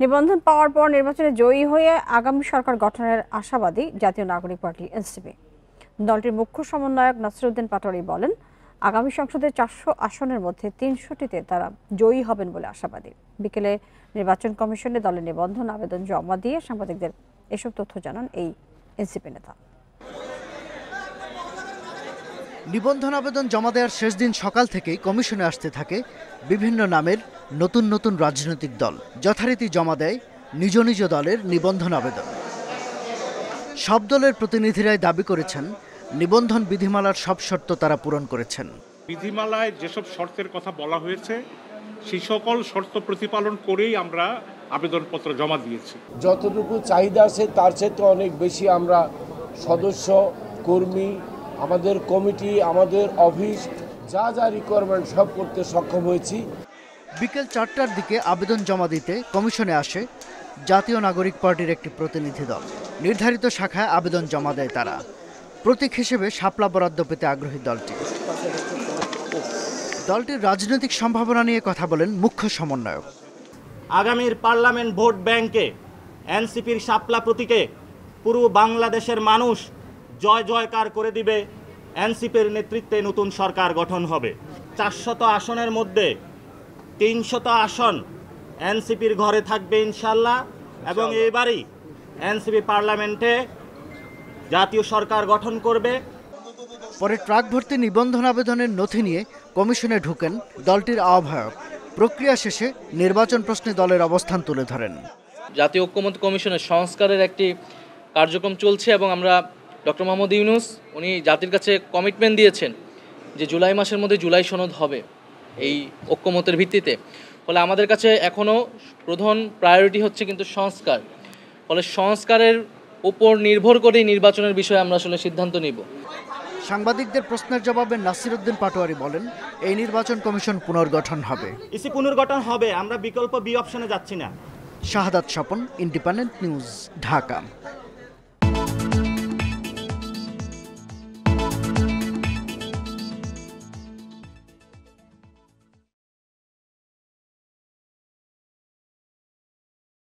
নিবন্ধন পাওয়ার পর নির্বাচনে জয়ী হয়ে আগামী সরকার গঠনের আশাবাদী জাতীয় নাগরিক পার্টি এনসিপি। দলটির মুখ্য সমন্বয়ক নাসিরউদ্দিন পাটোয়ারী বলেন, আগামী সংসদে 400 আসনের মধ্যে 300টিতে তারা জয়ী হবেন বলে আশাবাদী। বিকেলে নির্বাচন কমিশনে দলের নিবন্ধন আবেদন জমা দিয়ে সাংবাদিকদের এসব তথ্য জানান এই এনসিপি নেতা। নিবন্ধন আবেদন জমা দেওয়ার শেষ দিন সকাল থেকেই কমিশনে আসতে থাকে বিভিন্ন নামের নতুন নতুন রাজনৈতিক দল। যথারীতি জমা দেয় নিজ নিজ দলের নিবন্ধন আবেদন। সব দলের প্রতিনিধিরাই দাবি করেছেন, নিবন্ধন বিধিমালার সব শর্ত তারা পূরণ করেছেন। বিধিমালায় যেসব শর্তের কথা বলা হয়েছে সেই সকল শর্ত প্রতিপালন করেই আমরা আবেদনপত্র জমা দিয়েছি। যতটুকু চাহিদা আছে তার চেয়ে তো অনেক বেশি আমরা সদস্য, কর্মী, আমাদের কমিটি, আমাদের অফিস যা যা রিকোয়ারমেন্ট সব করতে সক্ষম হয়েছি। বিকেল 4টার দিকে আবেদন জমা দিতে কমিশনে আসে জাতীয় নাগরিক পার্টির একটি প্রতিনিধি দল। নির্ধারিত শাখায় আবেদন জমা দেয় তারা। প্রতীক হিসেবে শাপলা বরাদ্দ পেতে আগ্রহী দলটির রাজনৈতিক সম্ভাবনা নিয়ে কথা বলেন মুখ্য সমন্বয়ক। আগামীর পার্লামেন্ট ভোট ব্যাংকে এনসিপির শাপলা প্রতীকে পুরো বাংলাদেশের মানুষ জয় জয়কার করে দিবে। এনসিপির নেতৃত্বে নতুন সরকার গঠন হবে। 400 আসনের মধ্যে 300 আসন এনসিপির ঘরে থাকবে ইনশাল্লাহ, এবং এবারই এনসিপি পার্লামেন্টে জাতীয় সরকার গঠন করবে। পরে ট্রাক ভর্তি নিবন্ধন আবেদনের নথি নিয়ে কমিশনে ঢুকেন দলটির আহ্বায়ক। প্রক্রিয়া শেষে নির্বাচন প্রশ্নে দলের অবস্থান তুলে ধরেন। জাতীয় ঐক্যমত্য কমিশনের সংস্কারের একটি কার্যক্রম চলছে এবং আমরা ডক্টর মোহাম্মদ ইউনূস উনি জাতির কাছে কমিটমেন্ট দিয়েছেন যে জুলাই মাসের মধ্যে জুলাই সনদ হবে এই ঐক্যমতের ভিত্তিতে। ফলে আমাদের কাছে এখনও প্রধান প্রায়োরিটি হচ্ছে কিন্তু সংস্কার। ফলে সংস্কারের উপর নির্ভর করেই নির্বাচনের বিষয়ে আমরা আসলে সিদ্ধান্ত নিব। সাংবাদিকদের প্রশ্নের জবাবে নাসিরউদ্দিন পাটোয়ারী বলেন, এই নির্বাচন কমিশন পুনর্গঠন হবে। ইসি পুনর্গঠন হবে, আমরা বিকল্প বি অপশনে যাচ্ছি না। শাহাদাত স্বপন, ইন্ডিপেন্ডেন্ট নিউজ, ঢাকা।